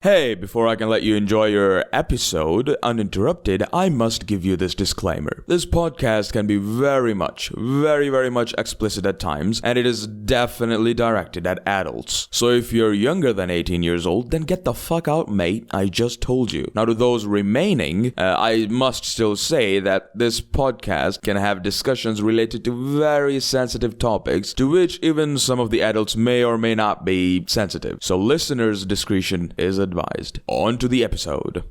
Hey, before I can let you enjoy your episode uninterrupted, I must give you this disclaimer. This podcast can be very much explicit at times, and it is definitely directed at adults. So if you're younger than 18 years old, then get the fuck out, mate. I just told you. Now to those remaining, I must still say that this podcast can have discussions related to very sensitive topics, to which even some of the adults may or may not be sensitive. So listeners' discretion is advised. On to the episode.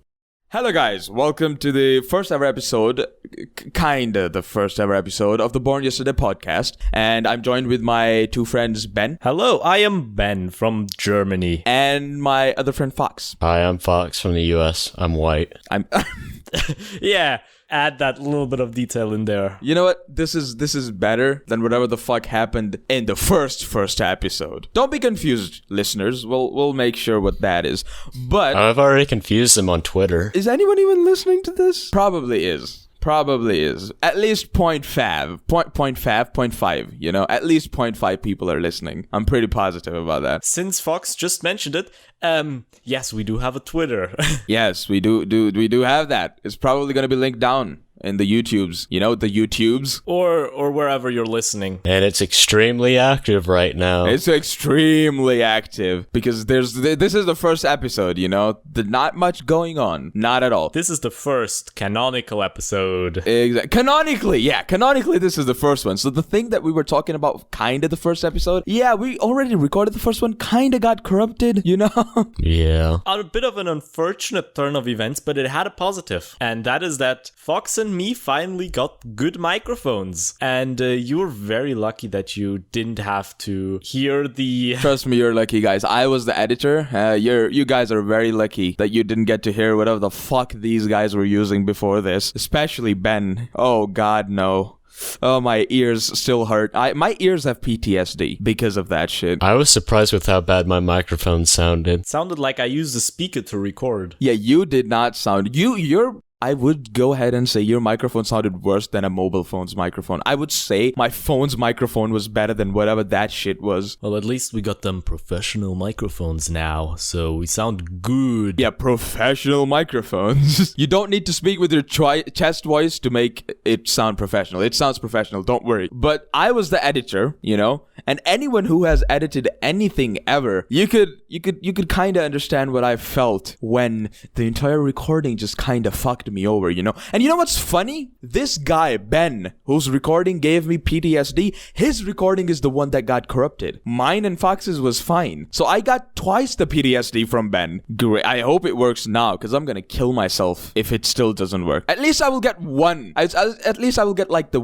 Hello guys, welcome to the first ever episode, kinda the first ever episode of the Born Yesterday podcast, and I'm joined with my two friends, Ben. Hello, I am Ben from Germany. And my other friend, Fox. Hi, I'm Fox from the US. I'm white. Yeah, add that little bit of detail in there. You know what? This is better than whatever the fuck happened in the first episode. Don't be confused, listeners. We'll make sure what that is. But I've already confused them on Twitter. is anyone even listening to this? Probably is. At least 0.5, you know? At least 0.5 people are listening. I'm pretty positive about that. Since Fox just mentioned it, yes, we do have a Twitter. Yes, we do have that. It's probably going to be linked down in the YouTubes. You know, the YouTubes. or wherever you're listening. And it's extremely active right now. It's extremely active because this is the first episode, you know? Not much going on. Not at all. This is the first canonical episode. Canonically, this is the first one. So the thing that we were talking about, kind of the first episode, yeah, we already recorded the first one, kind of got corrupted, you know? Yeah. A bit of an unfortunate turn of events, but it had a positive. And that is that Fox and me finally got good microphones. And you were very lucky that you didn't have to hear the... Trust me, you're lucky, guys. I was the editor. You guys are very lucky that you didn't get to hear whatever the fuck these guys were using before this. Especially Ben. Oh, God, no. Oh, my ears still hurt. My ears have PTSD because of that shit. I was surprised with how bad my microphone sounded. It sounded like I used a speaker to record. Yeah, you did not sound... I would go ahead and say your microphone sounded worse than a mobile phone's microphone. I would say my phone's microphone was better than whatever that shit was. Well, at least we got them professional microphones now, so we sound good. Yeah, professional microphones. You don't need to speak with your chest voice to make it sound professional. It sounds professional, don't worry. But I was the editor, you know, and anyone who has edited anything ever, you could kind of understand what I felt when the entire recording just kind of fucked me over, you know? And you know what's funny? This guy, Ben, whose recording gave me PTSD, his recording is the one that got corrupted. Mine and Fox's was fine. So I got twice the PTSD from Ben. Great. I hope it works now, because I'm gonna kill myself if it still doesn't work. At least I will get one. At least I will get like the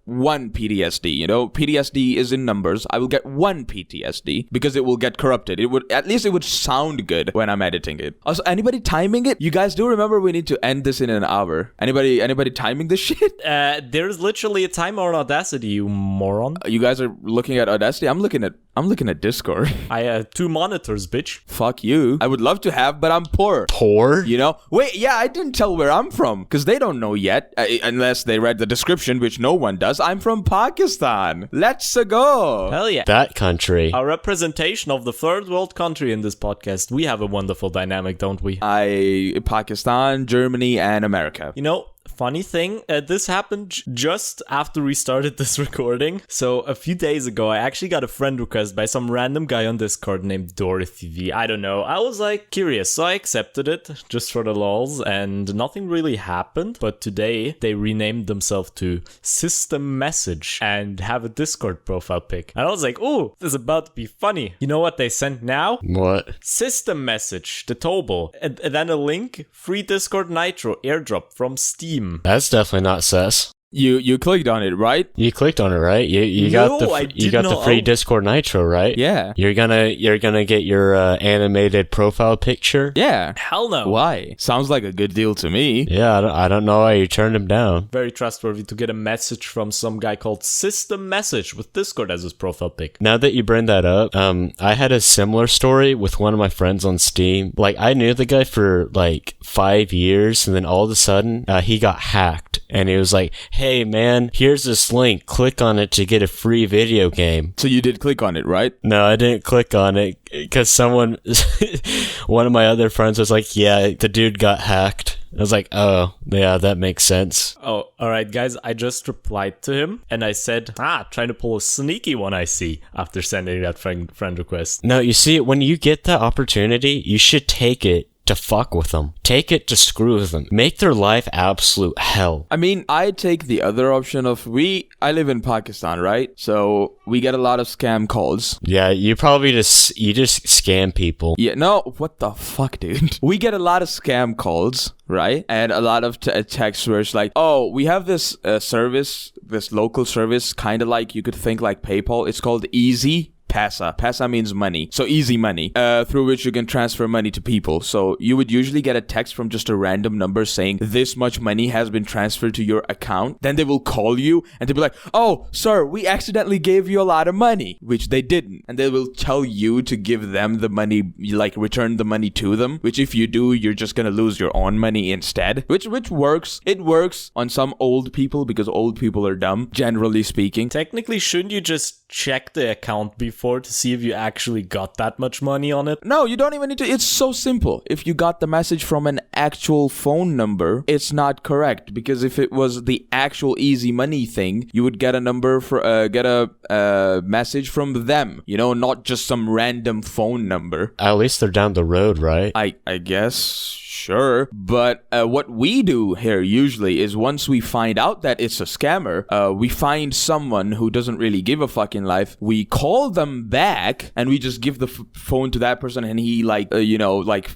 one PTSD, you know? PTSD is in numbers. I will get one PTSD because it will get corrupted. It would sound good when I'm editing it. Also, anybody timing it? You guys do remember we need to end this in an hour. Anybody timing this shit? There's literally a timer on Audacity, you moron. You guys are looking at Audacity? I'm looking at Discord. I have 2 monitors, bitch. Fuck you. I would love to have, but I'm poor. Poor? You know? Wait, yeah, I didn't tell where I'm from, because they don't know yet, unless they read the description, which no one does. I'm from Pakistan. Let's go. Hell yeah. That country. Our representation of the third world country in this podcast. We have a wonderful dynamic, don't we? Pakistan, Germany, and America. You know, funny thing, this happened just after we started this recording. So a few days ago, I actually got a friend request by some random guy on Discord named Dorothy V. I don't know. I was like curious, so I accepted it just for the lols, and nothing really happened. But today, they renamed themselves to System Message and have a Discord profile pic. And I was like, oh, this is about to be funny. You know what they sent now? What? System Message, the Tobal, and then a link, free Discord Nitro airdrop from Steam. That's definitely not sus. You clicked on it, right? You clicked on it, right? You got the free Discord Nitro, right? Yeah. You're gonna get your animated profile picture. Yeah. Hell no. Why? Sounds like a good deal to me. Yeah, I don't know why you turned him down. Very trustworthy to get a message from some guy called System Message with Discord as his profile pic. Now that you bring that up, I had a similar story with one of my friends on Steam. Like, I knew the guy for like 5 years, and then all of a sudden, he got hacked. and he was like, "Hey man, here's this link. Click on it to get a free video game." So you did click on it, right? No, I didn't click on it because one of my other friends was like, "Yeah, the dude got hacked." I was like, "Oh, yeah, that makes sense." Oh, alright, guys, I just replied to him and I said, trying to pull a sneaky one, I see, after sending that friend request. No, you see, when you get that opportunity, you should take it to fuck with them. Take it to screw with them. Make their life absolute hell. I mean, I take the other option of I live in Pakistan, right? So we get a lot of scam calls. Yeah, you just scam people. Yeah, no, what the fuck, dude? We get a lot of scam calls, right? And a lot of texts where it's like, oh, we have this service, this local service, kind of like, you could think like PayPal. It's called Easy Pasa. Pasa means money. So easy money, through which you can transfer money to people. So you would usually get a text from just a random number saying this much money has been transferred to your account. Then they will call you and they'll be like, oh, sir, we accidentally gave you a lot of money, which they didn't. And they will tell you to give them the money, like return the money to them, which if you do, you're just going to lose your own money instead, which works. It works on some old people because old people are dumb, generally speaking. Technically, shouldn't you just check the account before to see if you actually got that much money on it? No, you don't even need to. It's so simple. If you got the message from an actual phone number, it's not correct, because if it was the actual easy money thing, you would get a number for get a message from them, you know, not just some random phone number. At least they're down the road, right? I guess. Sure, but what we do here usually is once we find out that it's a scammer, we find someone who doesn't really give a fuck in life, we call them back, and we just give the phone to that person, and he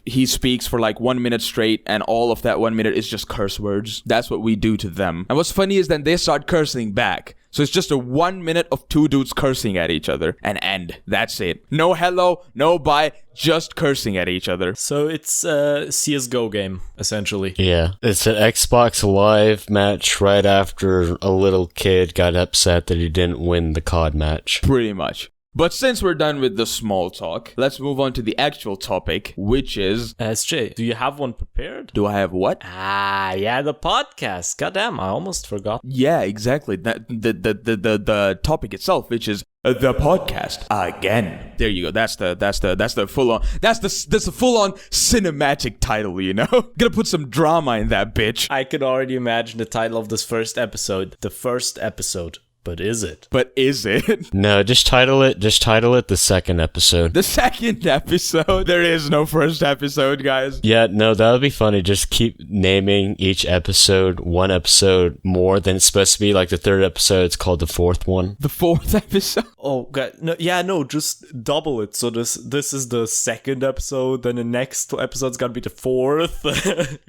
he speaks for like 1 minute straight, and all of that 1 minute is just curse words. That's what we do to them. And what's funny is then they start cursing back. So it's just a 1 minute of two dudes cursing at each other and end. That's it. No hello, no bye, just cursing at each other. So it's a CSGO game, essentially. Yeah. It's an Xbox Live match right after a little kid got upset that he didn't win the COD match. Pretty much. But since we're done with the small talk, let's move on to the actual topic, which is... SJ, do you have one prepared? Do I have what? Yeah, the podcast. Goddamn, I almost forgot. Yeah, exactly. The topic itself, which is the podcast again. There you go. That's the full on. That's the full on cinematic title. You know, gonna put some drama in that bitch. I could already imagine the title of this first episode. The first episode. But is it? But is it? No, just title it the second episode. The second episode? There is no first episode, guys. Yeah, no, that would be funny. Just keep naming each episode one episode more than it's supposed to be. Like the third episode, it's called the fourth one. The fourth episode? Oh, God. No, just double it. So this is the second episode, then the next episode's gonna be the fourth.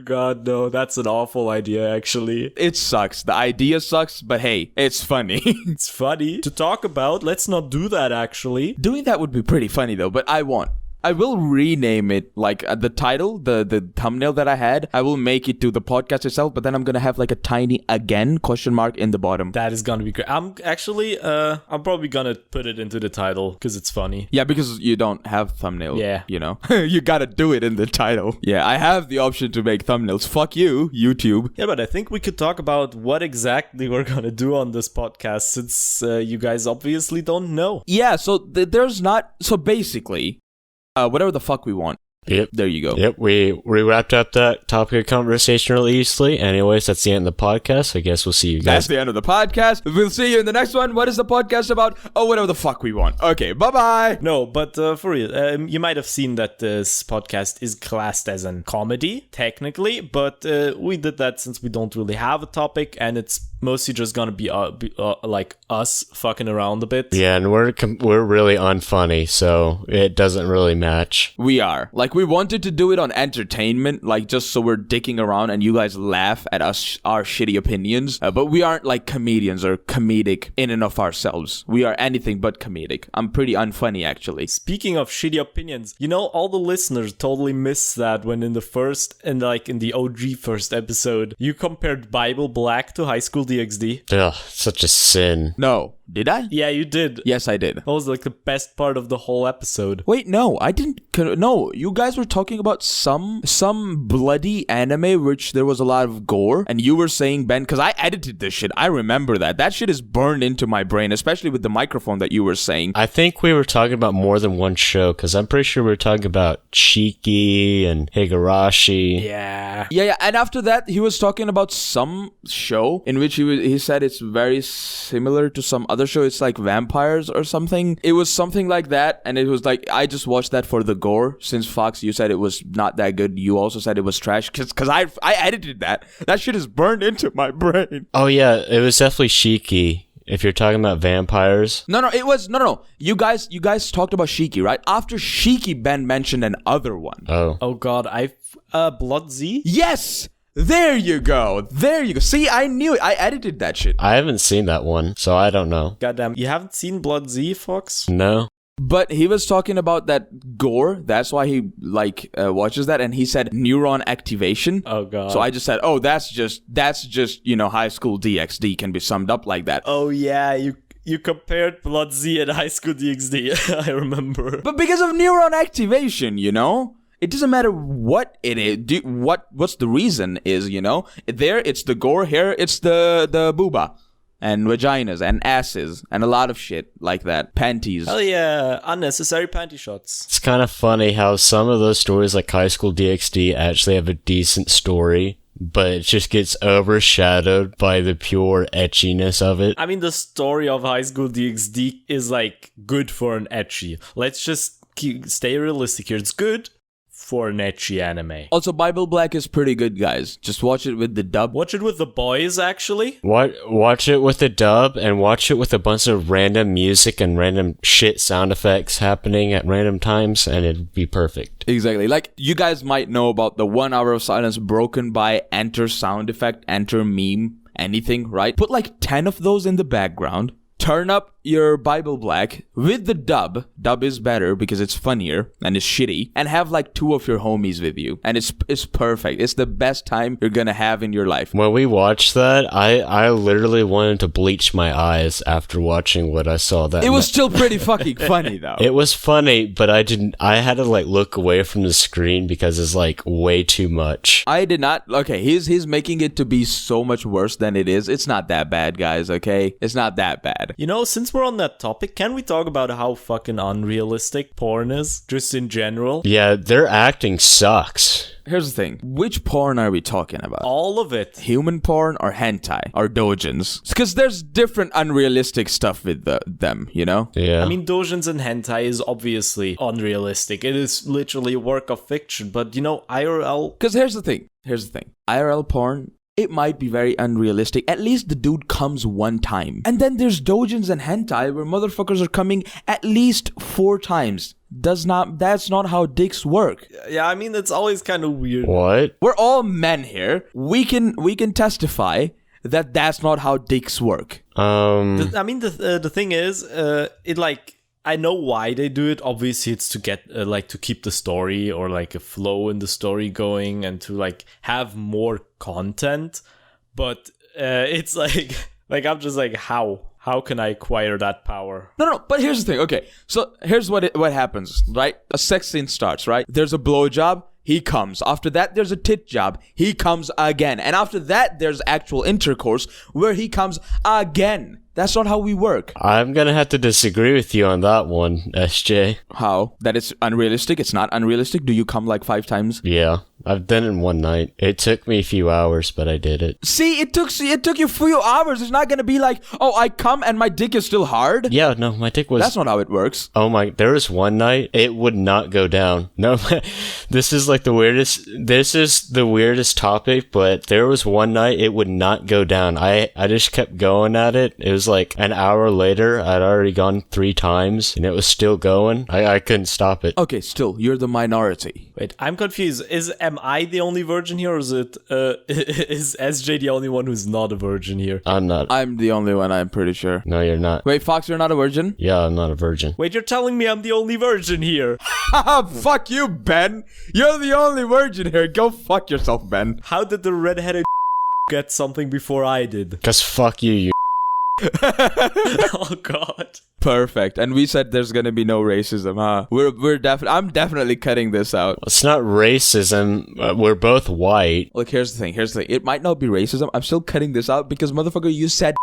God, no, that's an awful idea, actually. It sucks. The idea sucks, but hey, it's funny. It's funny to talk about. Let's not do that, actually. Doing that would be pretty funny, though, but I will rename it, like the title, the thumbnail that I had, I will make it to the podcast itself, but then I'm gonna have like a tiny again question mark in the bottom. That is gonna be great. I'm probably gonna put it into the title because it's funny. Yeah, because you don't have thumbnail. Yeah. You know, you gotta do it in the title. Yeah, I have the option to make thumbnails. Fuck you, YouTube. Yeah, but I think we could talk about what exactly we're gonna do on this podcast, since you guys obviously don't know. Yeah, so so basically, whatever the fuck we want. Yep. There you go. Yep, we wrapped up that topic of conversation really easily. Anyways, that's the end of the podcast. I guess we'll see you guys. That's the end of the podcast. We'll see you in the next one. What is the podcast about? Oh, whatever the fuck we want. Okay, bye-bye. No, but for real, you might have seen that this podcast is classed as a comedy, technically, but we did that since we don't really have a topic, and it's mostly just gonna be like us fucking around a bit. Yeah, and we're really unfunny, so it doesn't really match. We are. Like, we wanted to do it on entertainment, like just so we're dicking around and you guys laugh at us, our shitty opinions. But we aren't like comedians or comedic in and of ourselves. We are anything but comedic. I'm pretty unfunny, actually. Speaking of shitty opinions, you know, all the listeners totally missed that when in the OG first episode, you compared Bible Black to High School DxD. Ugh, such a sin. No, Did I? Yeah, you did. Yes, I did. That was like the best part of the whole episode. Wait, no, I didn't. No, you guys were talking about some bloody anime which there was a lot of gore, and you were saying, Ben, because I edited this shit. I remember that. That shit is burned into my brain, especially with the microphone that you were saying. I think we were talking about more than one show, because I'm pretty sure we were talking about Shiki and Higurashi. Yeah. Yeah, and after that, he was talking about some show in which he said it's very similar to some other show. It's like vampires or something. It was something like that, and it was like, I just watched that for the gore. Since Fox, you said it was not that good. You also said it was trash, because I edited that. That shit is burned into my brain. Oh yeah, it was definitely Shiki. If you're talking about vampires. No, it was no. You guys talked about Shiki, right? After Shiki, Ben mentioned another one. Oh God, Blood Z? Yes! There you go. See, I knew it. I edited that shit. I haven't seen that one, so I don't know. Goddamn, you haven't seen Blood Z, Fox? No. But he was talking about that gore. That's why he watches that, and he said neuron activation. Oh god. So I just said, oh, that's just high school DxD can be summed up like that. Oh yeah, you compared Blood Z and High School DxD. I remember. But because of neuron activation, it doesn't matter what it is. What's the reason is, there it's the gore, here it's the booba. And vaginas and asses and a lot of shit like that. Panties. Hell yeah, unnecessary panty shots. It's kind of funny how some of those stories like High School DxD actually have a decent story, but it just gets overshadowed by the pure etchiness of it. I mean, the story of High School DxD is like good for an ecchi. Let's just stay realistic here. It's good for an ecchi anime. Also, Bible Black is pretty good, guys. Just watch it with the dub. Watch it with the boys, actually. Watch it with the dub, and watch it with a bunch of random music and random shit sound effects happening at random times, and it'd be perfect. Exactly. Like, you guys might know about the 1 hour of silence broken by enter sound effect, enter meme, anything, right? Put like 10 of those in the background. Turn up your Bible Black with the dub. Dub is better because it's funnier and it's shitty. And have like 2 of your homies with you. And it's perfect. It's the best time you're gonna have in your life. When we watched that, I literally wanted to bleach my eyes after watching what I saw. It was still pretty fucking funny though. It was funny, but I had to like look away from the screen because it's like way too much. I did not. Okay, he's making it to be so much worse than it is. It's not that bad, guys, okay? It's not that bad. Since we're on that topic, can we talk about how fucking unrealistic porn is? Just in general? Yeah, their acting sucks. Here's the thing. Which porn are we talking about? All of it. Human porn or hentai or doujins? Because there's different unrealistic stuff with them, Yeah. I mean, doujins and hentai is obviously unrealistic. It is literally a work of fiction, but IRL... Because here's the thing. IRL porn... It might be very unrealistic. At least the dude comes one time. And then there's doujins and hentai where motherfuckers are coming at least 4 times. That's not how dicks work. Yeah, I mean, it's always kind of weird. What? We're all men here. We can testify that that's not how dicks work. The thing is, I know why they do it. Obviously, it's to get to keep the story or like a flow in the story going and to like have more content. But it's like I'm just like, how can I acquire that power? No, but here's the thing. Okay, so here's what happens, right? A sex scene starts, right? There's a blowjob. He comes. After that, there's a tit job. He comes again. And after that, there's actual intercourse where he comes again. That's not how we work. I'm gonna have to disagree with you on that one, SJ. How? That it's unrealistic? It's not unrealistic? Do you come like 5 times? Yeah, I've done it in one night. It took me a few hours, but I did it. See, it took you a few hours. It's not gonna be like, oh, I come and my dick is still hard. Yeah, no, my dick was... That's not how it works. Oh my, there was one night, it would not go down. No, this is like the weirdest topic, but there was one night it would not go down. I just kept going at it. It was like an hour later, I'd already gone 3 times, and it was still going. I couldn't stop it. Okay, still, you're the minority. Wait, I'm confused. Am I the only virgin here, or is SJ the only one who's not a virgin here? I'm not. I'm the only one, I'm pretty sure. No, you're not. Wait, Fox, you're not a virgin? Yeah, I'm not a virgin. Wait, you're telling me I'm the only virgin here? Haha, fuck you, Ben. You're the only virgin here. Go fuck yourself, Ben. How did the redheaded get something before I did? Cause fuck you, you Oh God. Perfect. And we said there's gonna be no racism, huh? I'm definitely cutting this out. It's not racism. We're both white. Look, here's the thing. It might not be racism. I'm still cutting this out because, motherfucker, you said.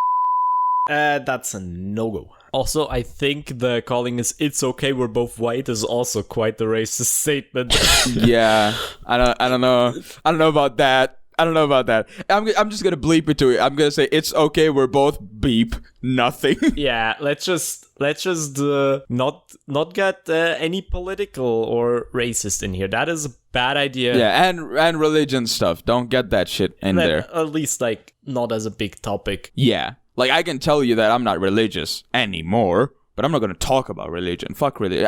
That's a no-go. Also, I think the calling is "it's okay, we're both white" is also quite the racist statement. Yeah, I don't know about that. I'm just gonna bleep it to it. I'm gonna say it's okay. We're both beep nothing. Yeah, let's just not get any political or racist in here. That is a bad idea. Yeah, and religion stuff. Don't get that shit in there. At least like not as a big topic. Yeah, like I can tell you that I'm not religious anymore, but I'm not gonna talk about religion. Fuck religion.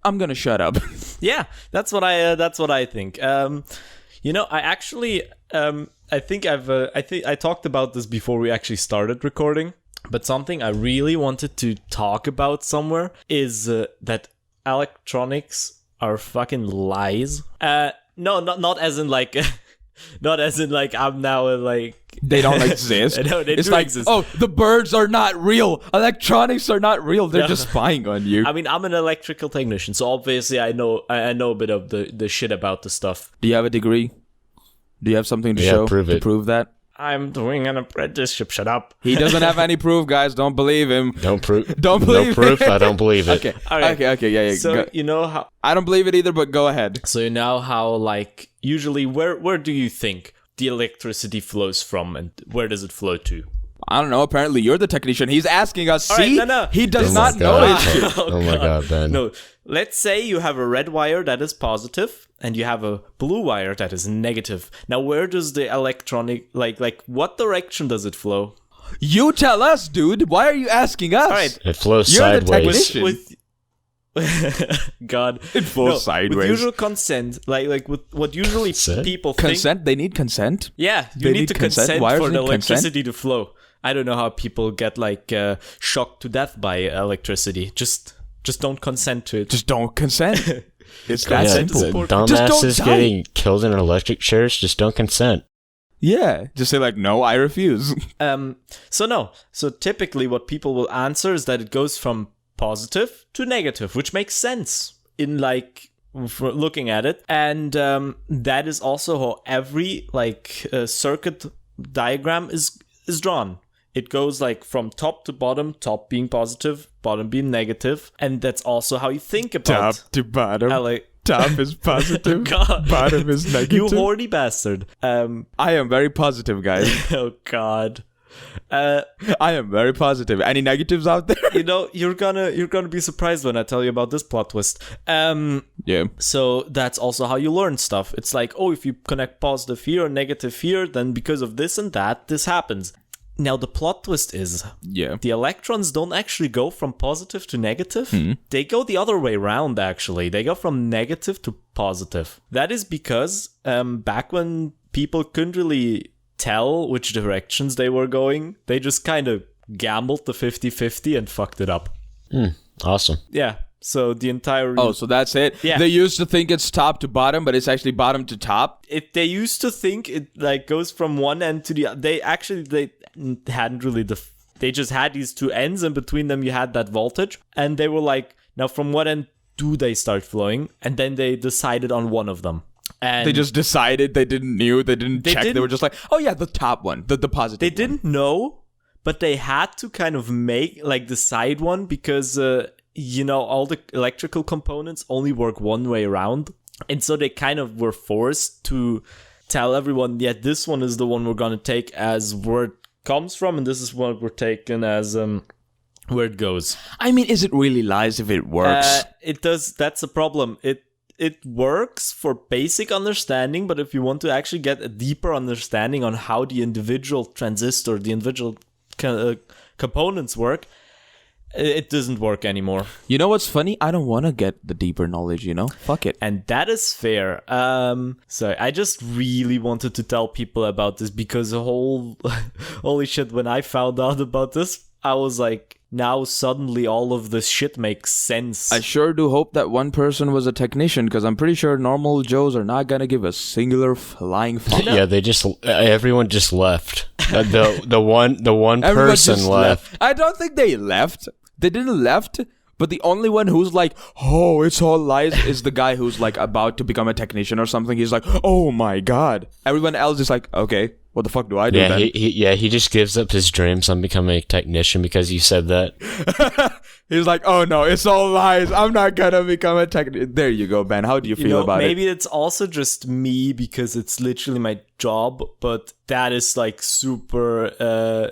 I'm gonna shut up. Yeah, that's what I think. You know, I actually, I think I talked about this before we actually started recording, but something I really wanted to talk about somewhere is that electronics are fucking lies. No, not as in like, not as in like I'm now like... They don't exist. No, they it's do like, exist. oh, the birds are not real. Electronics are not real. They're just spying on you. I mean, I'm an electrical technician, so obviously I know a bit of the shit about the stuff. Do you have a degree? Do you have something to show to prove that? I'm doing an apprenticeship. Shut up. He doesn't have any proof, guys. Don't believe him. Don't prove. Don't believe No proof. it. I don't believe it. Okay. All right. Okay. Yeah. So go. you know how... I don't believe it either, but go ahead. So you know how, like, usually where do you think the electricity flows from, and where does it flow to? I don't know. Apparently, you're the technician. He's asking us. All See, right, no. He does Oh not my know God. his shit. Oh my God, Ben. No, let's say you have a red wire that is positive, and you have a blue wire that is negative. Now, where does the electronic, like, what direction does it flow? You tell us, dude. Why are you asking us? All right. It flows You're the sideways. technician. With God, It flows sideways. With usual consent, like with what usually Consent? people think. Consent? They need consent? Yeah, you They need need to consent? consent Wires for the need consent? electricity to flow. I don't know how people get like shocked to death by electricity. Just don't consent to it. Just don't consent. It's that Yeah, simple. the Just don't dumbasses die. getting killed in electric chairs. Just don't consent. Yeah. Just say like, no, I refuse. So typically what people will answer is that it goes from positive to negative, which makes sense in like for looking at it, and that is also how every like circuit diagram is drawn. It goes like from top to bottom, top being positive, bottom being negative, and that's also how you think about Top to bottom. Top is positive. God. Bottom is negative. You horny bastard. I am very positive, guys. Oh God. I am very positive. Any negatives out there? You know, you're gonna be surprised when I tell you about this plot twist. Yeah. So that's also how you learn stuff. It's like, oh, if you connect positive here or negative here, then because of this and that, this happens. Now the plot twist is Yeah. the electrons don't actually go from positive to negative. They go the other way around, actually. They go from negative to positive. That is because back when people couldn't really tell which directions they were going, they just kind of gambled the 50-50 and fucked it up. Awesome. Yeah. So the entire... Oh, so that's it? Yeah. They used to think it's top to bottom, but it's actually bottom to top? They used to think it like goes from one end to the other. They hadn't really they just had these two ends, and between them you had that voltage, and they were like, now from what end do they start flowing? And then they decided on one of them. And They just decided. They didn't knew. They didn't check. They didn't- were just like, oh yeah, the top one, the positive. they one. didn't know, but they had to kind of make like decide one because all the electrical components only work one way around, and so they kind of were forced to tell everyone, yeah, this one is the one we're gonna take as where it comes from, and this is what we're taking as where it goes. I mean, is it really lies if it works? It does. That's a problem. It works for basic understanding, but if you want to actually get a deeper understanding on how the individual transistor, the individual components work, it doesn't work anymore. You know what's funny? I don't want to get the deeper knowledge, Fuck it. And that is fair. So I just really wanted to tell people about this because holy shit, when I found out about this, I was like, now suddenly all of this shit makes sense. I sure do hope that one person was a technician, because I'm pretty sure normal Joes are not going to give a singular flying fuck. Yeah, everyone just left. The one Everyone person just left. I don't think they left. They didn't left. But the only one who's like, oh, it's all lies, is the guy who's like about to become a technician or something. He's like, oh my god. Everyone else is like, okay, what the fuck do I do Yeah, then? he just gives up his dreams on becoming a technician because you said that. He's like, oh no, it's all lies. I'm not gonna become a technician. There you go, Ben. How do you feel about maybe it? it's also just me because it's literally my job, but that is like super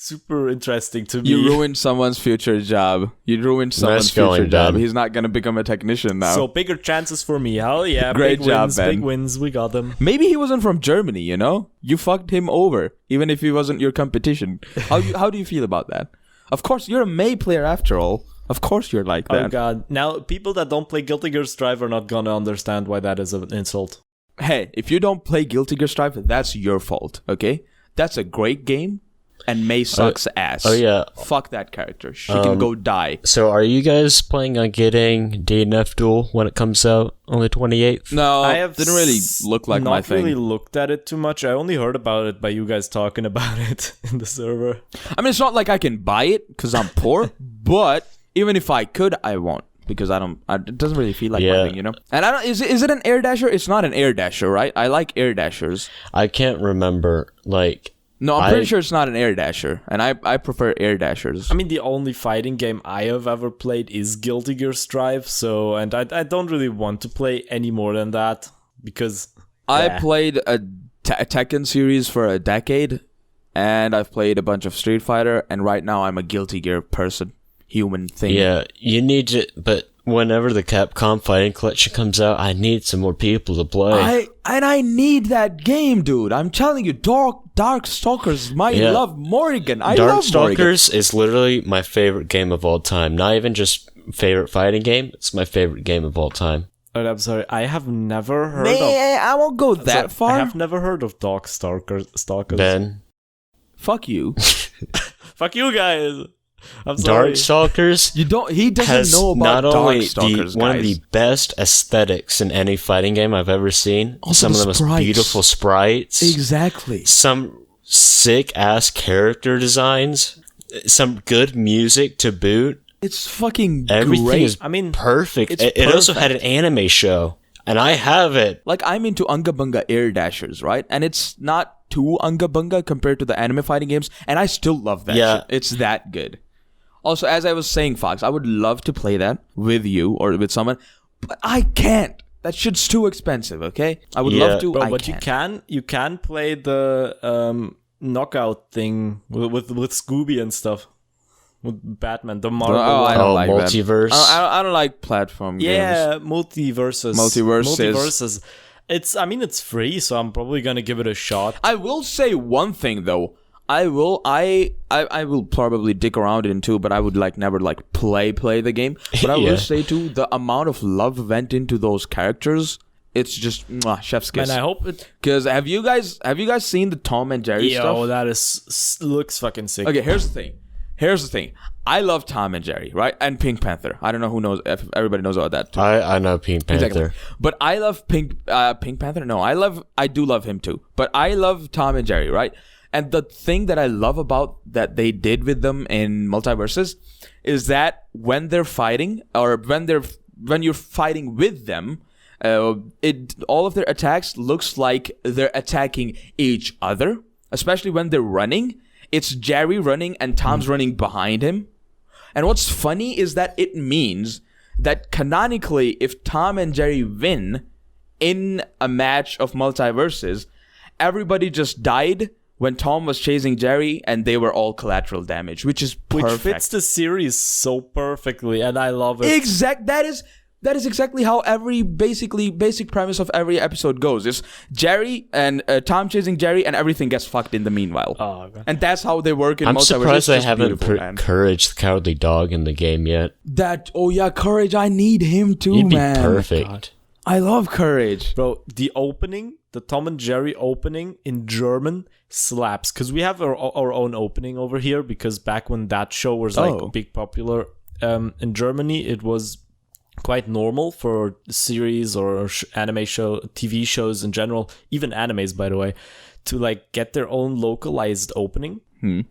super interesting to me. You ruined someone's future job. You ruined someone's Nice going, future job. Ben. He's not gonna become a technician now. So bigger chances for me. Hell yeah. Great big job, wins, Ben. Big wins. We got them. Maybe he wasn't from Germany, you know? You fucked him over, even if he wasn't your competition. How do you feel about that? Of course, you're a May player after all. Of course you're like that. Oh god. Now, people that don't play Guilty Gear Strive are not gonna understand why that is an insult. Hey, if you don't play Guilty Gear Strive, that's your fault, okay? That's a great game, and May sucks ass. Oh yeah. Fuck that character. She can go die. So are you guys planning on getting DNF Duel when it comes out on the 28th? No, I have didn't really look like my thing. Not really looked at it too much. I only heard about it by you guys talking about it in the server. I mean, it's not like I can buy it because I'm poor, but even if I could, I won't. Because it doesn't really feel like my thing, you know. And I don't. Is it an air dasher? It's not an air dasher, right? I like air dashers. I can't remember. Like, No, I'm pretty sure it's not an air dasher, and I prefer air dashers. I mean, the only fighting game I have ever played is Guilty Gear Strive, and I don't really want to play any more than that, because... I played a Tekken series for a decade, and I've played a bunch of Street Fighter, and right now I'm a Guilty Gear person, human thing. yeah, you need to. But whenever the Capcom Fighting Collection comes out, I need some more people to play. I need that game, dude. I'm telling you, Darkstalkers might love Morrigan. I love Morrigan. Darkstalkers is literally my favorite game of all time. Not even just favorite fighting game. It's my favorite game of all time. Oh, I'm sorry, I have never heard I won't go that far. I have never heard of Darkstalkers. Ben. Fuck you. Fuck you guys. I'm sorry. Darkstalkers He doesn't has know about not only Darkstalkers, one of guys. the best aesthetics in any fighting game I've ever seen. Also Some the of the most sprites. beautiful sprites. Exactly. Some sick ass character designs. Some good music to boot. It's fucking Everything great. is perfect. It's It also had an anime show, and I have it. Like, I'm into Unga Bunga air dashers, right? And it's not too Unga Bunga compared to the anime fighting games, and I still love that shit. It's that good. Also, as I was saying, Fox, I would love to play that with you or with someone, but I can't. That shit's too expensive, okay? I would love to, But you can play the knockout thing with Scooby and stuff. With Batman, the Marvel I don't like Multiverse. that. I don't like platform games. Yeah, multiverses. Multiverses. It's free, so I'm probably gonna give it a shot. I will say one thing though. I will probably dick around in too, but I would never play the game. But I will say too, the amount of love went into those characters, it's just chef's kiss. And I hope it. Because have you guys seen the Tom and Jerry stuff? Yo, that looks fucking sick. Okay, here's the thing. I love Tom and Jerry, right? And Pink Panther. I don't know if everybody knows about that too. I know Pink Panther. Exactly. But I love Pink Panther. No, I do love him too. But I love Tom and Jerry, right? And the thing that I love about that they did with them in Multiverses is that when they're fighting, or when you're fighting with them, all of their attacks looks like they're attacking each other, especially when they're running. It's Jerry running and Tom's running behind him. And what's funny is that it means that canonically, if Tom and Jerry win in a match of Multiverses, everybody just died when Tom was chasing Jerry, and they were all collateral damage, which is perfect. Which fits the series so perfectly, and I love it. That is exactly how every basic premise of every episode goes. Is Jerry and Tom chasing Jerry, and everything gets fucked in the meanwhile. Oh, God. And that's how they work in I'm Multiverse. surprised they haven't put Courage the Cowardly Dog in the game yet. Courage, I need him too, He'd be man. perfect. God. I love Courage. Bro, the Tom and Jerry opening in German slaps. Because we have our own opening over here, because back when that show was big popular in Germany, it was quite normal for series or anime show, TV shows in general, even animes, by the way, to like get their own localized opening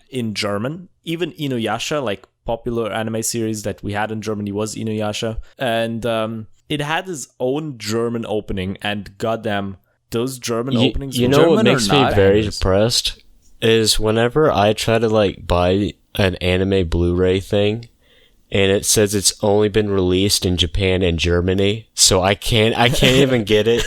in German. Even Inuyasha, like popular anime series that we had in Germany was Inuyasha, and it had its own German opening, and goddamn, those German openings. You know what makes me very depressed is whenever I try to like buy an anime Blu-ray thing, and it says it's only been released in Japan and Germany, so I can't even get it.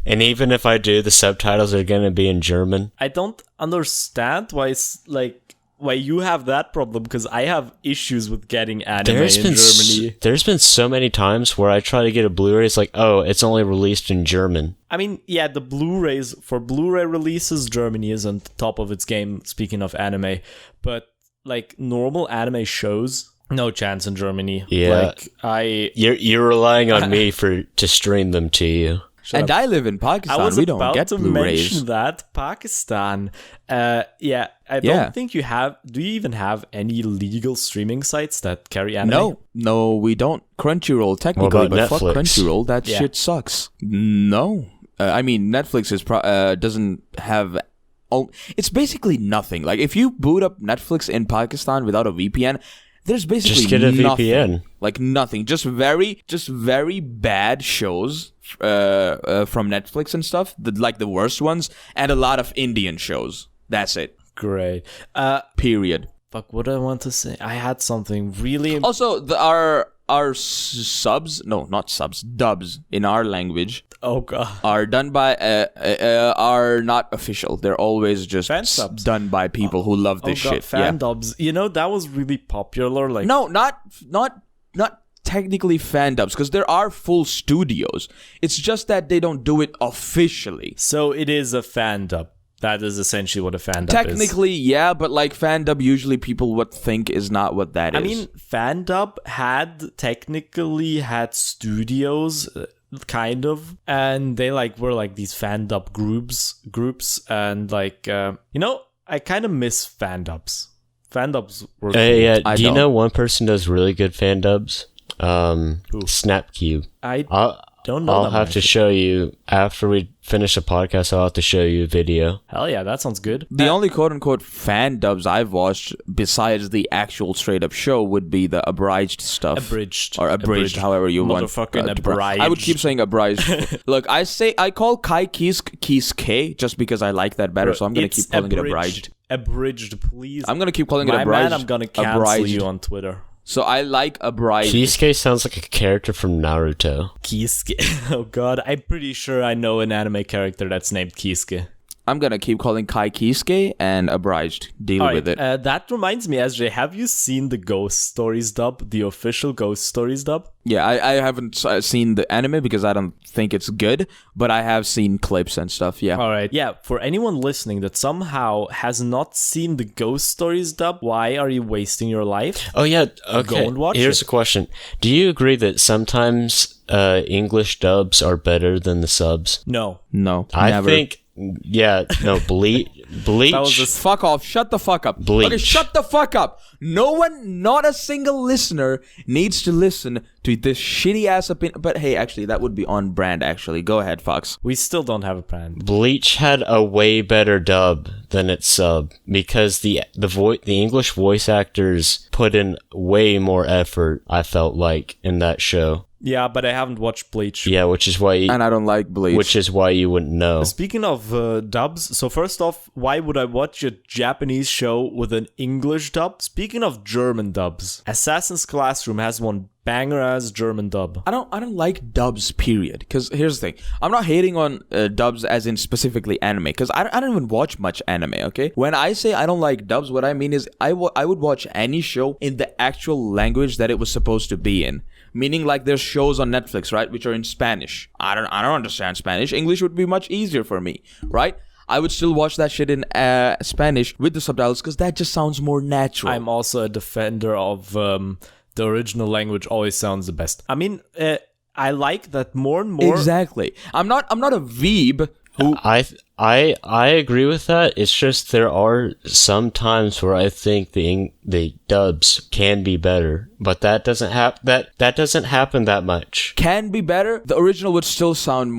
And even if I do, the subtitles are gonna be in German. I don't understand why it's like why you have that problem, because I have issues with getting anime in Germany. There's been so many times where I try to get a Blu-ray, it's like, oh, it's only released in German. I mean, yeah, the Blu-rays, for Blu-ray releases, Germany isn't top of its game, speaking of anime. But, like, normal anime shows, no chance in Germany. Yeah. Like, You're relying on me to stream them to you. I live in Pakistan. We don't get Blu-rays. Mention that Pakistan. I don't think you have. Do you even have any legal streaming sites that carry anime? No, we don't. Crunchyroll technically, but fuck Netflix? Crunchyroll. That shit sucks. No, I mean Netflix is doesn't have. Oh, it's basically nothing. Like if you boot up Netflix in Pakistan without a VPN. There's basically just get a nothing, VPN. like nothing, just very bad shows from Netflix and stuff, like the worst ones, and a lot of Indian shows. That's it. Great. Period. Fuck, what do I want to say? I had something really. Also, our subs, no, not subs, dubs in our language. Oh god. Are done by are not official. They're always just fan subs done by people who love this shit. Fan dubs. You know that was really popular. Like no, not technically fan dubs, because there are full studios. It's just that they don't do it officially. So it is a fan dub. That is essentially what a fan dub is. Technically, yeah, but like fan dub, usually people would think is not what that is. I mean, fan dub technically had studios. Kind of, and they were like these fan dub groups, and like I kind of miss fan dubs. Fan dubs were cool. Yeah. Do you know one person does really good fan dubs? Snapcube. I don't know. I'll have to show you after we finish the podcast. I'll have to show you a video. Hell yeah, that sounds good. The only quote-unquote fan dubs I've watched besides the actual straight-up show would be the abridged stuff. Abridged, however you want. Motherfucking abridged. I would keep saying abridged. Look, I call Kai Kiske just because I like that better, so I'm gonna keep calling it abridged. Abridged, please. I'm gonna keep calling it abridged. Man, I'm gonna cancel you on Twitter. So I like abridged. Kisuke sounds like a character from Naruto. Kisuke. Oh god, I'm pretty sure I know an anime character that's named Kisuke. I'm gonna keep calling Kai Kisuke and abridged. Deal with it. That reminds me, SJ, have you seen the Ghost Stories dub? The official Ghost Stories dub? Yeah, I haven't seen the anime because I don't think it's good, but I have seen clips and stuff, yeah. Alright, yeah, for anyone listening that somehow has not seen the Ghost Stories dub, why are you wasting your life? Oh yeah, okay. Go and watch Here's it. a question. Do you agree that sometimes English dubs are better than the subs? No. No, I never. think, yeah, no, Bleach. That was just Fuck off. Shut the fuck up. Bleach. Okay, shut the fuck up. No one, not a single listener needs to listen to this shitty ass opinion. But hey, actually, that would be on brand, actually. Go ahead, Fox. we still don't have a brand. Bleach had a way better dub than its sub because the English voice actors put in way more effort, I felt like, in that show. Yeah, but I haven't watched Bleach. Yeah, which is why And I don't like Bleach. you wouldn't know. Speaking of dubs, so first off, why would I watch a Japanese show with an English dub? Speaking of German dubs, Assassin's Classroom has one banger-ass German dub. I don't like dubs, period. Because here's the thing. I'm not hating on dubs as in specifically anime. Because I don't even watch much anime, okay? When I say I don't like dubs, what I mean is I would watch any show in the actual language that it was supposed to be in. Meaning like there's shows on Netflix, right? Which are in Spanish. I don't understand Spanish. English would be much easier for me, right? I would still watch that shit in Spanish with the subtitles because that just sounds more natural. I'm also a defender of the original language always sounds the best. I mean, I like that more and more. Exactly. I'm not a weeb who I agree with that. It's just there are some times where I think the dubs can be better, but that doesn't happen that much. Can be better. The original would still sound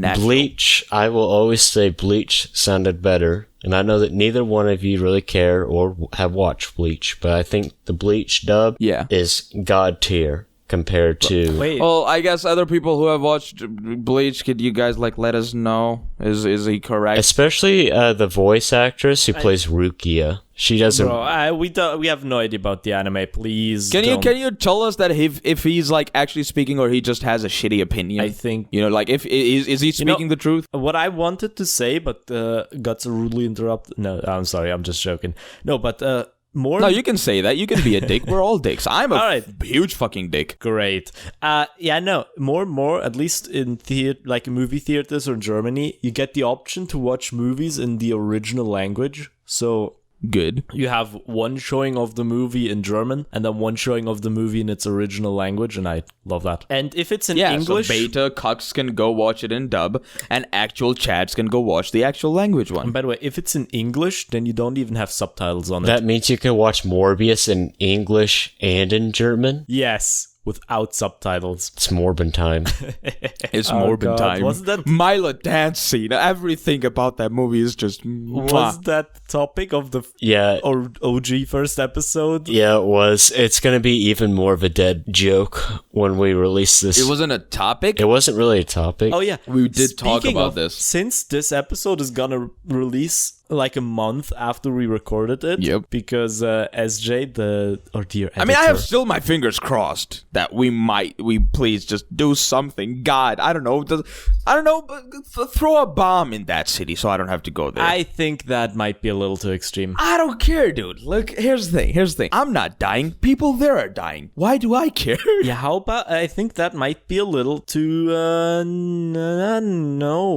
natural. Bleach, I will always say Bleach sounded better. And I know that neither one of you really care or have watched Bleach, but I think the Bleach dub is god tier compared to... Wait. Well, I guess other people who have watched Bleach, could you guys let us know? Is he correct? Especially the voice actress who plays Rukia. She doesn't... Bro, we have no idea about the anime. Please, Can you tell us that if he's actually speaking or he just has a shitty opinion? I think if is he speaking the truth? What I wanted to say, but got so rudely interrupted. No, I'm sorry. I'm just joking. No, but more. No, you can say that. You can be a dick. We're all dicks. I'm a right. huge fucking dick. Great. No. More. At least in movie theaters or Germany, you get the option to watch movies in the original language. So. Good. You have one showing of the movie in German and then one showing of the movie in its original language, and I love that. And if it's in English... so beta cucks can go watch it in dub, and actual chads can go watch the actual language one. And by the way, if it's in English, then you don't even have subtitles on it. That means you can watch Morbius in English and in German? Yes. Without subtitles. It's Morbin time. It's Morbin time. Wasn't that Milo dance scene? Everything about that movie is just... Was that the topic of the or OG first episode? Yeah, it was. It's going to be even more of a dead joke when we release this. It wasn't a topic? It wasn't really a topic. Oh, yeah. We did talk about this. Since this episode is going to release a month after we recorded it. Yep. Because SJ, dear editor. I mean, I have still my fingers crossed that we please just do something. God, I don't know, throw a bomb in that city so I don't have to go there. I think that might be a little too extreme. I don't care, dude. Look, here's the thing. I'm not dying. People there are dying. Why do I care? Yeah, how about, I think that might be a little too, no.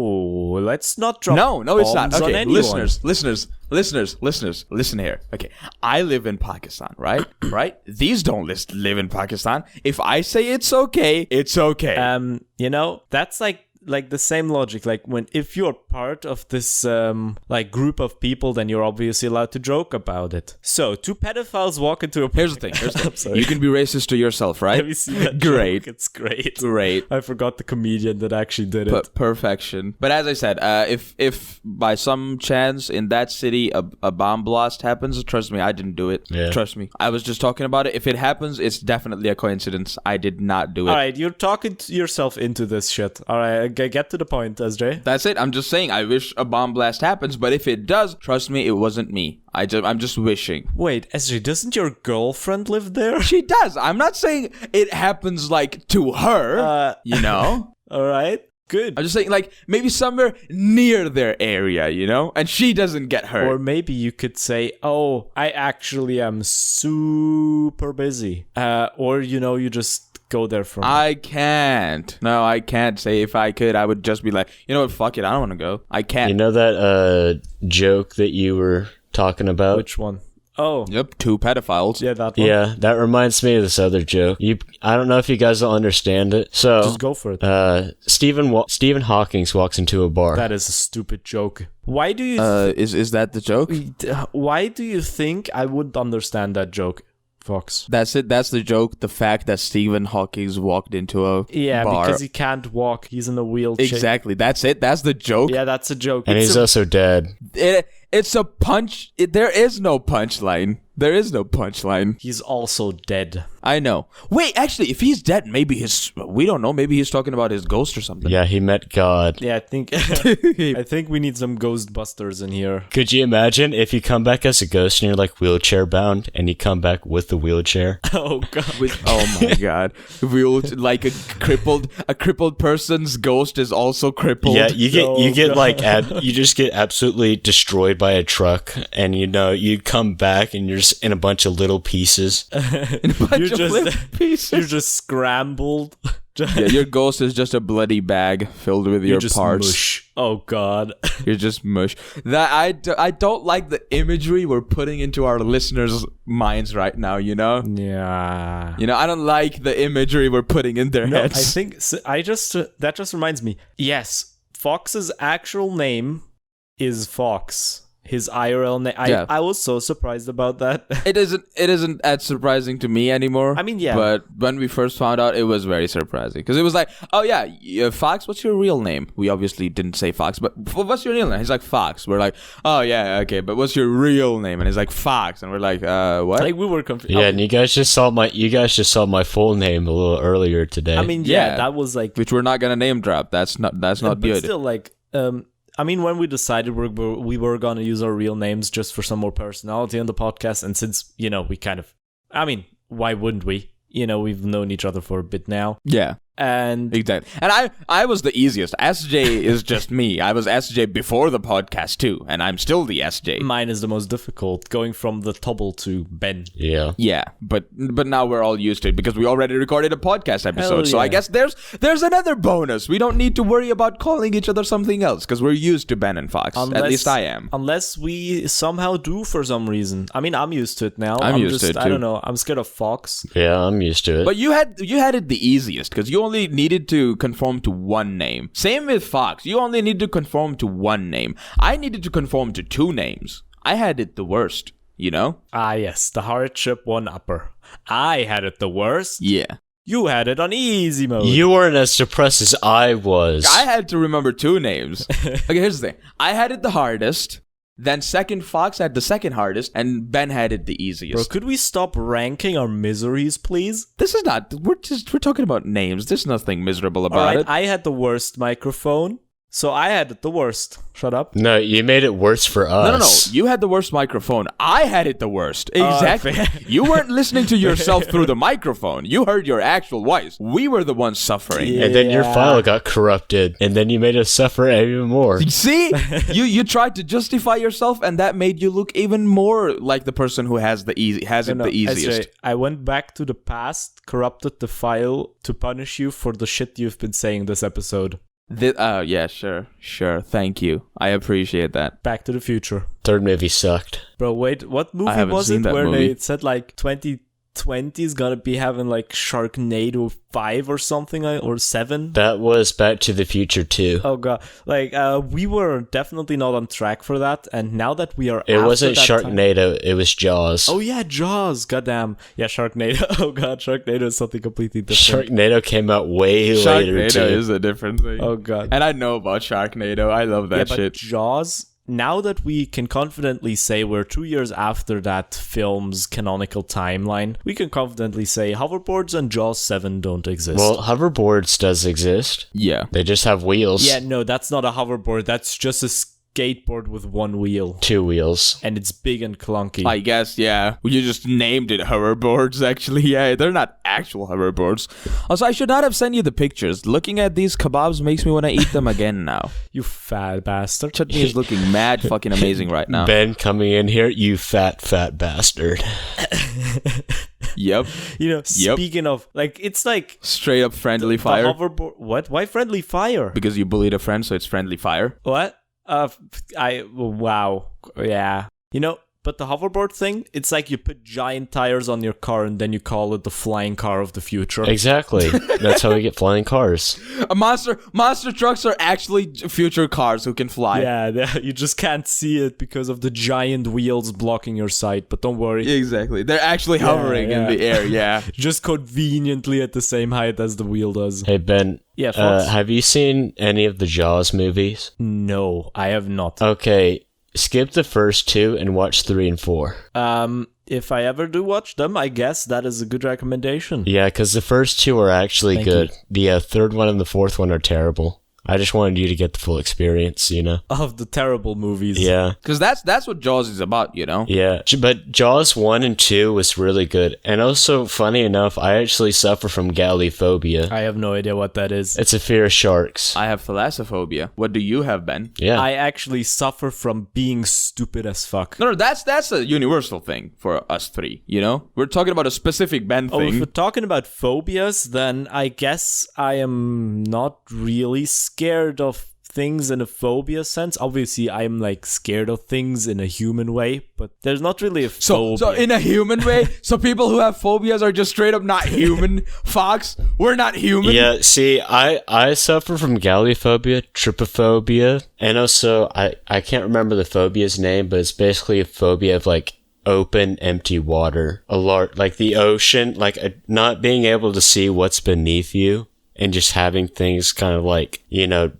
Let's not drop No, it's not. bombs on Okay, anyone. Listeners, listen here. Okay, I live in Pakistan, right? Right? These don't live in Pakistan. If I say it's okay, it's okay. That's like the same logic. Like if you're part of this group of people, then you're obviously allowed to joke about it. So two pedophiles walk into a... Here's the thing. You can be racist to yourself, right? Have you seen that Great. joke? It's great. Great. I forgot the comedian that actually did it. Perfection. But as I said, if by some chance in that city a bomb blast happens, trust me, I didn't do it. Yeah. Trust me. I was just talking about it. If it happens, it's definitely a coincidence. I did not do it. All right, you're talking yourself into this shit. All right, get to the point, SJ. That's it. I'm just saying I wish a bomb blast happens, but if it does, trust me, it wasn't me. I'm just wishing. Wait, SJ, doesn't your girlfriend live there? She does. I'm not saying it happens to her, All right. Good. I'm just saying, maybe somewhere near their area, and she doesn't get hurt. Or maybe you could say, oh, I actually am super busy. Or, you just go there from... I can't. No, I can't say if I could. I would just be like, you know what, fuck it, I don't want to go. I can't. You know that joke that you were talking about? Which one? Oh. Yep, two pedophiles. Yeah, that one. Yeah, that reminds me of this other joke. I don't know if you guys will understand it. So just go for it. Stephen Hawking walks into a bar. That is a stupid joke. Why do you... Is that the joke? Why do you think I would understand that joke, Fox? That's it. That's the joke. The fact that Stephen Hawking walked into a bar. Because he can't walk. He's in a wheelchair. Exactly. That's it. That's the joke. Yeah, that's a joke. And he's also dead. It's a punch. There is no punchline. There is no punchline. He's also dead. I know. Wait, actually, if he's dead, maybe we don't know. Maybe he's talking about his ghost or something. Yeah, he met God. Yeah, I think we need some Ghostbusters in here. Could you imagine if you come back as a ghost and you're wheelchair bound and you come back with the wheelchair? Oh god. Oh my god. A crippled person's ghost is also crippled. Yeah, you just get absolutely destroyed by a truck, and you come back and you're just in a bunch of little pieces. You're just scrambled. Yeah, your ghost is just a bloody bag filled with your parts. Mush. Oh god. You're just mush. That I don't like the imagery we're putting into our listeners' minds right now, Yeah. I don't like the imagery we're putting in their heads. I think that just reminds me. Yes, Fox's actual name is Fox. His IRL name. Yeah. I was so surprised about that. It isn't as surprising to me anymore. I mean, yeah. But when we first found out, it was very surprising. Because it was like, oh yeah, Fox, what's your real name? We obviously didn't say Fox, but what's your real name? He's like, Fox. We're like, oh yeah, okay, but what's your real name? And he's like, Fox. And we're like, what? Like, we were confused. Yeah, and you guys just saw my full name a little earlier today. I mean, yeah, that was like... Which we're not going to name drop. That's not but good. still, like... I mean, when we decided we were going to use our real names just for some more personality on the podcast, and since, we kind of... I mean, why wouldn't we? We've known each other for a bit now. Yeah. And exactly. And I was the easiest. SJ is just me. I was SJ before the podcast too, and I'm still the SJ. Mine is the most difficult, going from the Tubble to Ben. Yeah. Yeah, but now we're all used to it because we already recorded a podcast episode. Hell So I yeah. guess there's another bonus. We don't need to worry about calling each other something else because we're used to Ben and Fox. At least I am. Unless we somehow do for some reason. I mean, I'm used to it now. I'm used to it I too. don't know. I'm scared of Fox. Yeah, I'm used to it. But you had it the easiest because you only needed to conform to one name. Same with Fox. You only need to conform to one name. I needed to conform to two names. I had it the worst, Ah, yes, the hardship one-upper. I had it the worst. Yeah. You had it on easy mode. You weren't as depressed as I was. I had to remember two names. Okay, here's the thing. I had it the hardest. Then second, Fox had the second hardest, and Ben had it the Bro, easiest. could we stop ranking our miseries, please? This is not. We're talking about names. There's nothing miserable about Alright, it. I had the worst microphone, so I had it the worst. Shut up. No, you made it worse for us. No. You had the worst microphone. I had it the worst. Exactly. You weren't listening to yourself through the microphone. You heard your actual voice. We were the ones suffering. Yeah. And then your file got corrupted, and then you made us suffer even more. See, you tried to justify yourself, and that made you look even more like the person who has it the easiest. SJ, I went back to the past, corrupted the file to punish you for the shit you've been saying this episode. Yeah, sure. Thank you. I appreciate that. Back to the Future. Third movie sucked. Bro, wait, what movie haven't was seen it that where movie. they said like 2020 is gonna be having like Sharknado 5 or something, or 7? That was Back to the Future 2. Oh god, like we were definitely not on track for that, and now that we are, It after wasn't that time- Sharknado, it was Jaws. Oh yeah, Jaws. Goddamn. Yeah, Sharknado. Oh god, Sharknado is something completely different. Sharknado came out way later Sharknado too. is a different thing. Oh god. And I know about Sharknado. I love that Yeah, but shit. Jaws. Now that we can confidently say we're 2 years after that film's canonical timeline, we can confidently say hoverboards and Jaws 7 don't exist. Well, hoverboards does exist. Yeah. They just have wheels. yeah, no, that's not a hoverboard. That's just a skateboard with one wheel. 2 wheels. And it's big and clunky. I guess, yeah. You just named it hoverboards, actually. Yeah, they're not actual hoverboards. Also, I should not have sent you the pictures. Looking at these kebabs makes me want to eat them again now. You fat bastard. Chutney is looking mad fucking amazing right now. Ben coming in here, you fat bastard. Yep. You know, speaking of, like, it's like Straight up friendly the fire. hoverboard. What? Why friendly fire? Because you bullied a friend, so it's friendly fire. What? Wow. Yeah. You know, but the hoverboard thing, it's like you put giant tires on your car and then you call it the flying car of the future. Exactly. That's how we get flying cars. Monster trucks are actually future cars who can fly. Yeah, you just can't see it because of the giant wheels blocking your sight, but don't worry. Exactly. They're actually hovering in the air, yeah. Just conveniently at the same height as the wheel does. Hey, Ben. Yeah, Fox? Have you seen any of the Jaws movies? No, I have not. Okay. Skip the first 2 and watch 3 and 4. If I ever do watch them, I guess that is a good recommendation. Yeah, because the first 2 are actually Thank good. The third one and the fourth one are terrible. I just wanted you to get the full experience, you know? Of the terrible movies. Yeah. Because that's what Jaws is about, you know? Yeah. But Jaws 1 and 2 was really good. And also, funny enough, I actually suffer from galliphobia. I have no idea what that is. It's a fear of sharks. I have thalassophobia. What do you have, Ben? Yeah. I actually suffer from being stupid as fuck. No, that's a universal thing for us three, you know? We're talking about a specific Ben Oh, if thing. we're talking about phobias, then I guess I am not really scared of things in a phobia sense. Obviously, I'm like scared of things in a human way, but there's not really a phobia. So in a human way, so people who have phobias are just straight up not human. Fox, we're not human. Yeah, see, I suffer from galleophobia, trypophobia, and also I can't remember the phobia's name, but it's basically a phobia of like open, empty water, like the ocean, like not being able to see what's beneath you. And just having things kind of like,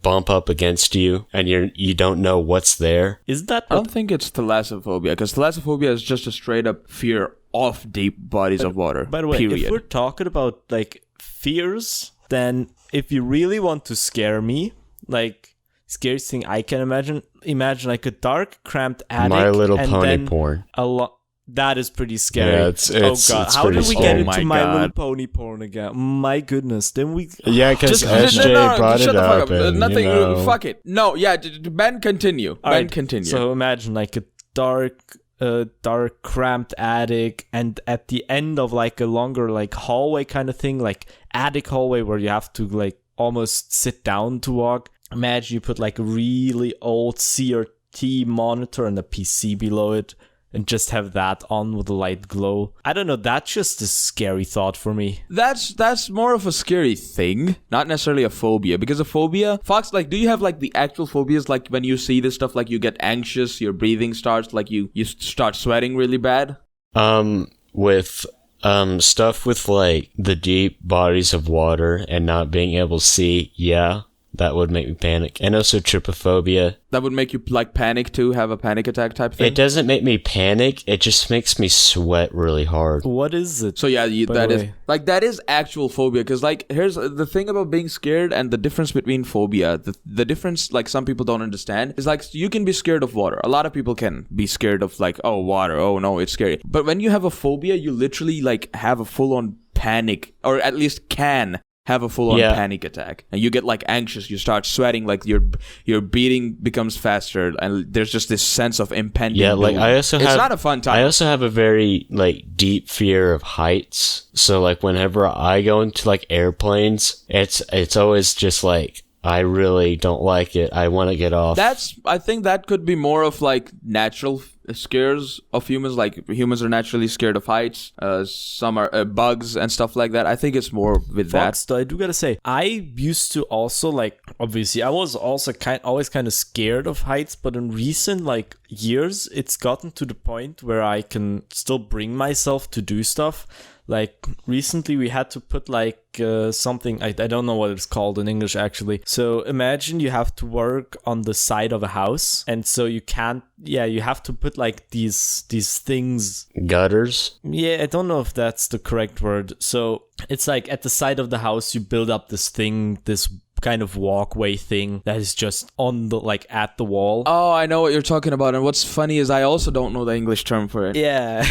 bump up against you and you don't know what's there. Is that I don't think it's thalassophobia, because thalassophobia is just a straight up fear of deep bodies of water. By the way, period. if we're talking about like fears, then if you really want to scare me, like scariest thing I can imagine like a dark, cramped attic. My Little and Pony then porn. That is pretty scary. Yeah, it's how pretty did we scary. get Oh into my My God. Little Pony porn again? My goodness. Then we... Yeah, because Just- SJ brought shut it the fuck up. up. And, Nothing. you know, Fuck it. No, yeah. Ben, continue. All Ben, right, continue. So imagine like a dark, cramped attic, and at the end of like a longer like hallway kind of thing, like attic hallway where you have to like almost sit down to walk. Imagine you put like a really old CRT monitor and a PC below it, and just have that on with a light glow. I don't know, that's just a scary thought for me. That's more of a scary thing, not necessarily a phobia. Because a phobia, Fox, like, do you have like the actual phobias? Like when you see this stuff, like you get anxious, your breathing starts, like you start sweating really bad. With stuff with like the deep bodies of water and not being able to see, yeah, that would make me panic. And also trypophobia. That would make you like panic too, have a panic attack type thing. It doesn't make me panic, it just makes me sweat really hard. What is it? So yeah, By that the is way. like that is actual phobia. Because like here's the thing about being scared and the difference between phobia. The difference, like some people don't understand, is like you can be scared of water. A lot of people can be scared of like, oh, water, oh no, it's scary. But when you have a phobia, you literally like have a full on panic, or at least can have a full-on panic attack, and you get like anxious, you start sweating, like your beating becomes faster, and there's just this sense of impending Yeah, like doom. It's not a fun time. I also have a very like deep fear of heights. So like whenever I go into like airplanes, it's always just like I really don't like it. I want to get off. I think that could be more of like natural scares of humans. Like humans are naturally scared of heights. Some are bugs and stuff like that. I think it's more with Fox, though, I do gotta say, I used to also like, obviously, I was also always kind of scared of heights, but in recent like years, it's gotten to the point where I can still bring myself to do stuff. Like recently we had to put like something, I don't know what it's called in English actually. So imagine you have to work on the side of a house, and so you have to put like these things. Gutters? Yeah, I don't know if that's the correct word. So it's like at the side of the house you build up this kind of walkway thing that is just on the like at the wall. Oh, I know what you're talking about. And what's funny is I also don't know the English term for it. Yeah,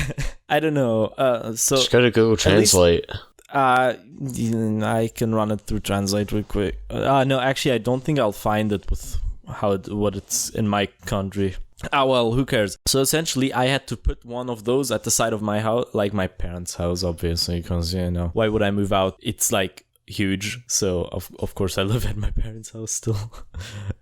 I don't know. So Just go to Google Translate. I can run it through Translate real quick. No, actually, I don't think I'll find it with what it's in my country. Well, who cares? So essentially, I had to put one of those at the side of my house, like my parents' house, obviously, because why would I move out? It's like huge, so of course I live at my parents' house still.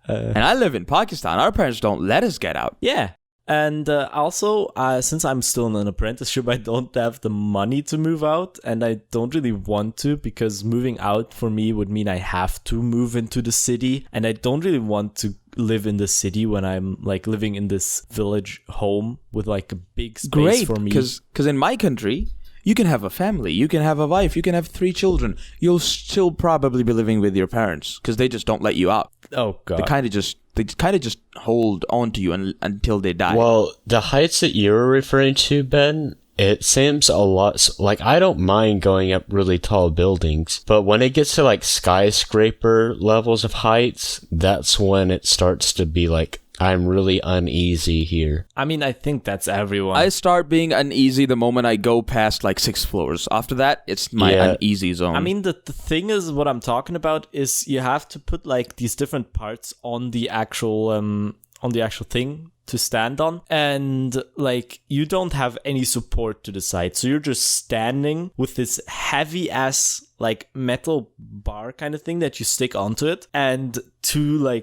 And I live in Pakistan. Our parents don't let us get out. Yeah. And also, since I'm still in an apprenticeship, I don't have the money to move out, and I don't really want to, because moving out for me would mean I have to move into the city, and I don't really want to live in the city when I'm like living in this village home with like a big space for me. Because in my country, you can have a family, you can have a wife, you can have 3 children. You'll still probably be living with your parents because they just don't let you out. Oh god, They kind of just hold on to you until they die. Well, the heights that you were referring to, Ben, it seems a lot like I don't mind going up really tall buildings, but when it gets to like skyscraper levels of heights, that's when it starts to be like, I'm really uneasy here. I mean, I think that's everyone. I start being uneasy the moment I go past like 6 floors. After that, it's my uneasy zone. I mean, the thing is, what I'm talking about is you have to put like these different parts on the actual on the actual thing to stand on, and like you don't have any support to the side, so you're just standing with this heavy ass like metal bar kind of thing that you stick onto it, and to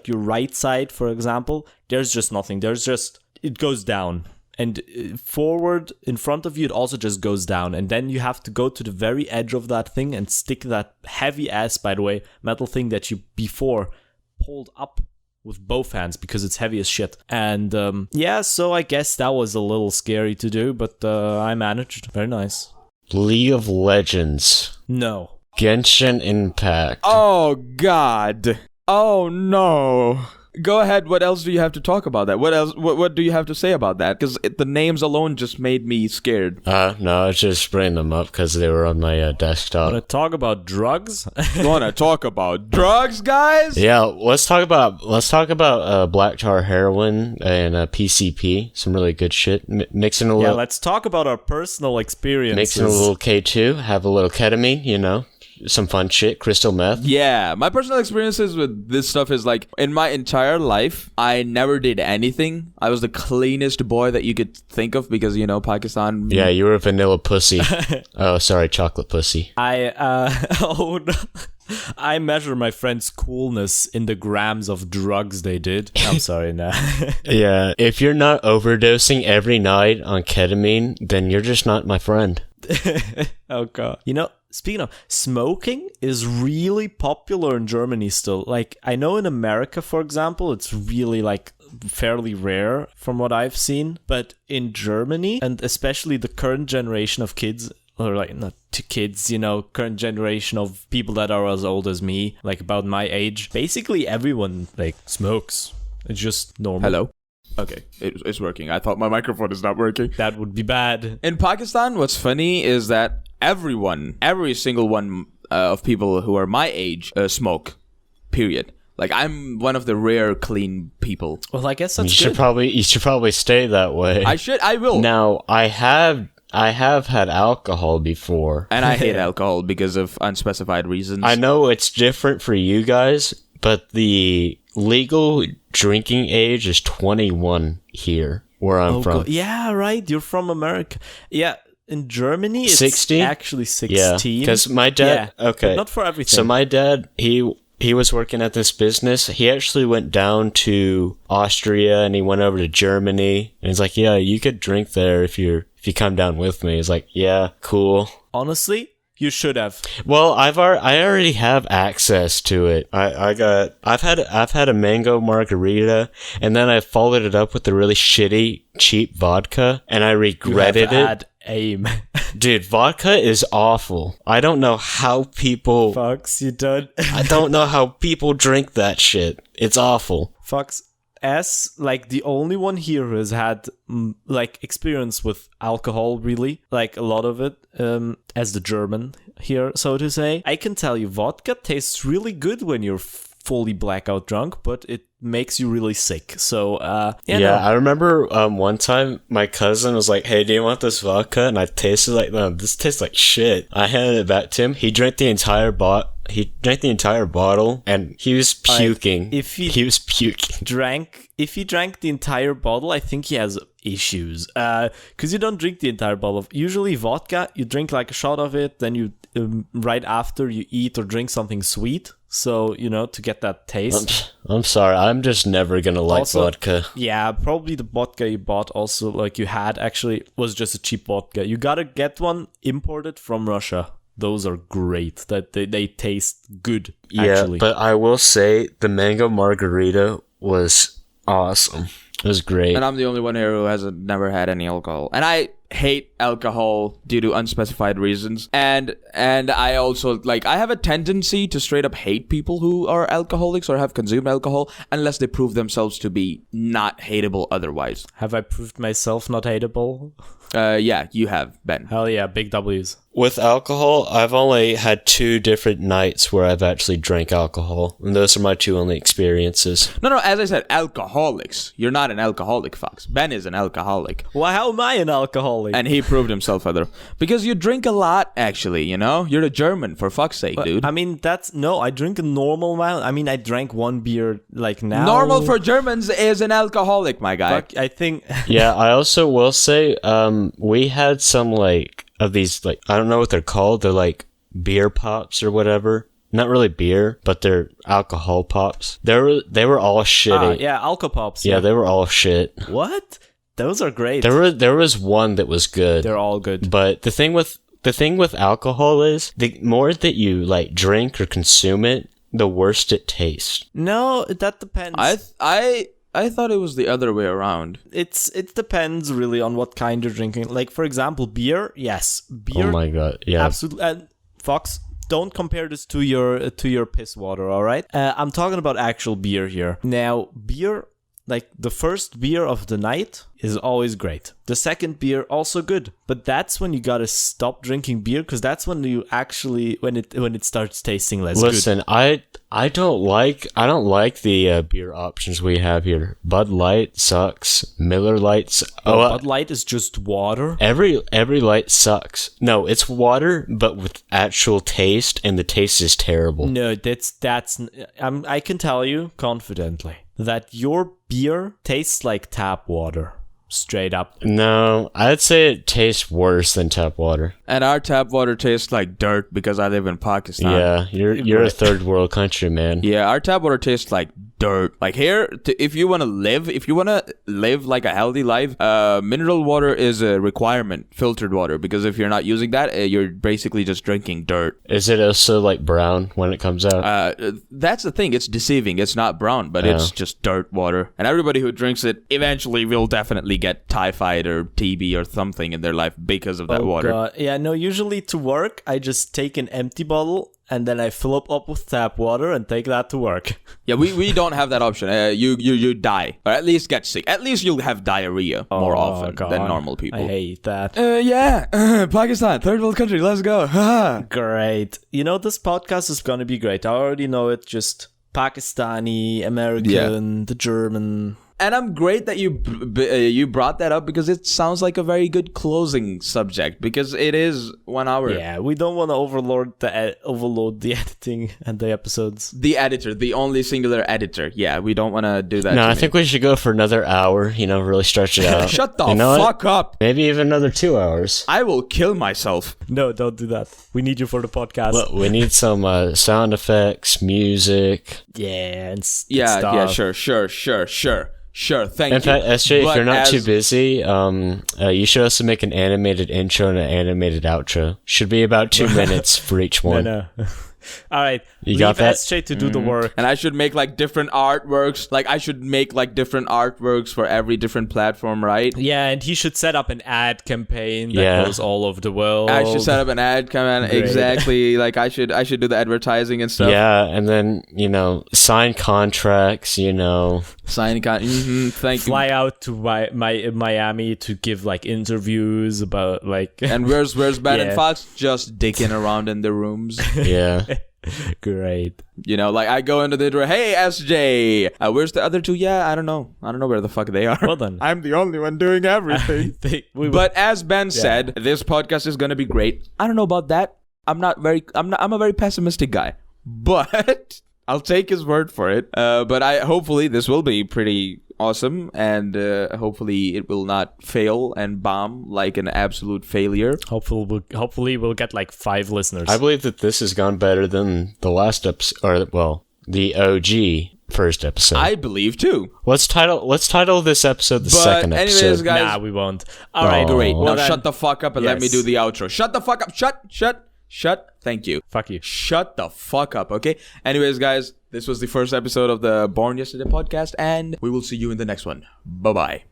your right side, for example, there's just nothing. There's just, it goes down, and forward in front of you it also just goes down, and then you have to go to the very edge of that thing and stick that heavy ass, by the way, metal thing that you before pulled up with both hands because it's heavy as shit. And so I guess that was a little scary to do, but I managed. Very nice. League of Legends. No. Genshin Impact. Oh, God. Oh, no. Go ahead. What else do you have to talk about that? What else? What do you have to say about that? Because the names alone just made me scared. No, I was just bringing them up because they were on my desktop. Want to talk about drugs? Want to talk about drugs, guys? Yeah, let's talk about black tar heroin and PCP. Some really good shit. Mixing a little. Yeah, let's talk about our personal experiences. Mixing a little K2, have a little ketamine, you know. Some fun shit, crystal meth. Yeah, my personal experiences with this stuff is like, in my entire life, I never did anything. I was the cleanest boy that you could think of because, you know, Pakistan. Yeah, you were vanilla pussy. Oh, sorry, chocolate pussy. Oh no. I measure my friend's coolness in the grams of drugs they did. I'm sorry, nah. Yeah, if you're not overdosing every night on ketamine, then you're just not my friend. Oh god. You know, speaking of, smoking is really popular in Germany still. Like, I know in America, for example, it's really like fairly rare from what I've seen. But in Germany, and especially the current generation of kids, or like not to kids, you know, current generation of people that are as old as me, like about my age, basically everyone like smokes. It's just normal. Hello? Okay, it's working. I thought my microphone is not working. That would be bad. In Pakistan, what's funny is that every single one of people who are my age smoke, period. Like, I'm one of the rare clean people. Well, I guess that's you good. You should probably stay that way. I will. Now, I have had alcohol before. And I hate alcohol because of unspecified reasons. I know it's different for you guys, but the legal drinking age is 21 here, where I'm from. God. Yeah, right. You're from America. Yeah, in Germany, it's 16? actually 16. Yeah, because my dad... Yeah, okay. but not for everything. So my dad, he was working at this business. He actually went down to Austria and he went over to Germany. And he's like, yeah, you could drink there if you come down with me. He's like, yeah, cool. Honestly, you should have. Well, I already have access to it. I've had a mango margarita, and then I followed it up with a really shitty, cheap vodka, and I regretted you have it. Had aim. Dude, vodka is awful. I don't know how people... Fox, you don't... I don't know how people drink that shit. It's awful. Fox, as like the only one here who has had like experience with alcohol, really, like a lot of it, as the German here, so to say, I can tell you vodka tastes really good when you're fully blackout drunk, but it makes you really sick. So I remember one time my cousin was like, hey, do you want this vodka? And I tasted like, no, this tastes like shit. I handed it back to him. He drank the entire bottle. And he was puking. He was puking. If he drank the entire bottle, I think he has issues. Because you don't drink the entire bottle. Usually vodka, you drink like a shot of it, then you right after you eat or drink something sweet. So, you know, to get that taste. I'm sorry, I'm just never gonna like also, vodka. Yeah, probably the vodka you bought also, like you had actually, was just a cheap vodka. You gotta get one imported from Russia. Those are great. That they taste good, actually. Yeah, but I will say the mango margarita was awesome. It was great. And I'm the only one here who has never had any alcohol. And I hate alcohol due to unspecified reasons. And I also, like, I have a tendency to straight up hate people who are alcoholics or have consumed alcohol unless they prove themselves to be not hateable otherwise. Have I proved myself not hateable? Yeah, you have, Ben. Hell yeah, big W's. with alcohol, I've only had 2 different nights where I've actually drank alcohol, and those are my 2 only experiences. No, as I said, alcoholics. You're not an alcoholic, Fox. Ben is an alcoholic. Well, how am I an alcoholic? And he proved himself other. Because you drink a lot, actually, you know? You're a German, for fuck's sake, dude. I mean, I drink a normal amount. I mean, I drank 1 beer, like, now. Normal for Germans is an alcoholic, my guy. Fuck, I think... Yeah, I also will say, we had some, like, of these, like, I don't know what they're called. They're like beer pops or whatever. Not really beer, but they're alcohol pops. They were all shitty. Yeah, Alcopops. Yeah, they were all shit. What? Those are great. There was one that was good. They're all good. But the thing with alcohol is the more that you like drink or consume it, the worse it tastes. No, that depends. I thought it was the other way around. It depends really on what kind you're drinking. Like, for example, beer. Yes, beer. Oh my god, yeah. Absolutely. And Fox, don't compare this to your piss water, all right? I'm talking about actual beer here. Now, beer, like the first beer of the night is always great. The second beer also good, but that's when you gotta stop drinking beer, because that's when you actually when it starts tasting less good. Listen, I don't like the beer options we have here. Bud Light sucks. Miller Lights. Bud Light is just water. Every light sucks. No, it's water, but with actual taste, and the taste is terrible. No, I can tell you confidently that your beer tastes like tap water. Straight up. No, I'd say it tastes worse than tap water. And our tap water tastes like dirt because I live in Pakistan. Yeah, you're a third world country, man. Yeah, our tap water tastes like dirt. Like here, if you want to live like a healthy life, mineral water is a requirement, filtered water, because if you're not using that, you're basically just drinking dirt. Is it also like brown when it comes out? That's the thing. It's deceiving. It's not brown, but it's just dirt water. And everybody who drinks it eventually will definitely get typhoid or TB or something in their life because of that water. God. Yeah, no, usually to work, I just take an empty bottle and then I fill up with tap water and take that to work. Yeah, we don't have that option. You die, or at least get sick. At least you'll have diarrhea more often than normal people. I hate that. Pakistan, third world country. Let's go. Great. You know, this podcast is gonna be great. I already know it. Just Pakistani, American, the German. And I'm great that you brought that up, because it sounds like a very good closing subject, because it is 1 hour. Yeah, we don't want to overload the editing and the episodes. The editor, the only singular editor. Yeah, we don't want to do that. No, I think we should go for another hour. Really stretch it out. Shut the fuck up. Maybe even another 2 hours. I will kill myself. No, don't do that. We need you for the podcast. Look, we need some sound effects, music. Yeah, and stuff. Yeah, sure, thank you. In fact, SJ, if you're not too busy, you should also make an animated intro and an animated outro. Should be about 2 minutes for each one. No. All right. You got that? SJ to do the work. And I should make like different artworks. Like I should make like different artworks for every different platform, right? Yeah, and he should set up an ad campaign that goes all over the world. I should set up an ad campaign. Great. Exactly. Like I should do the advertising and stuff. Yeah, and then, sign contracts, Thank you. Fly out to Miami to give like interviews about like. And where's Ben and Fox? Just dicking around in the rooms. Yeah. Great. Like I go into the door. Hey, SJ. Where's the other two? Yeah, I don't know where the fuck they are. Well then, I'm the only one doing everything. But as Ben said, this podcast is gonna be great. I don't know about that. I'm a very pessimistic guy, but I'll take his word for it. But hopefully this will be pretty awesome, and hopefully it will not fail and bomb like an absolute failure. Hopefully we'll get like 5 listeners. I believe that this has gone better than the last episode, the OG first episode. I believe too. Let's title this episode the second episode. Anyways, guys, nah, we won't. All right, great. Well, now shut the fuck up and let me do the outro. Shut the fuck up. Shut. Thank you. Fuck you. Shut the fuck up, okay? Anyways, guys, this was the first episode of the Born Yesterday podcast, and we will see you in the next one. Bye-bye.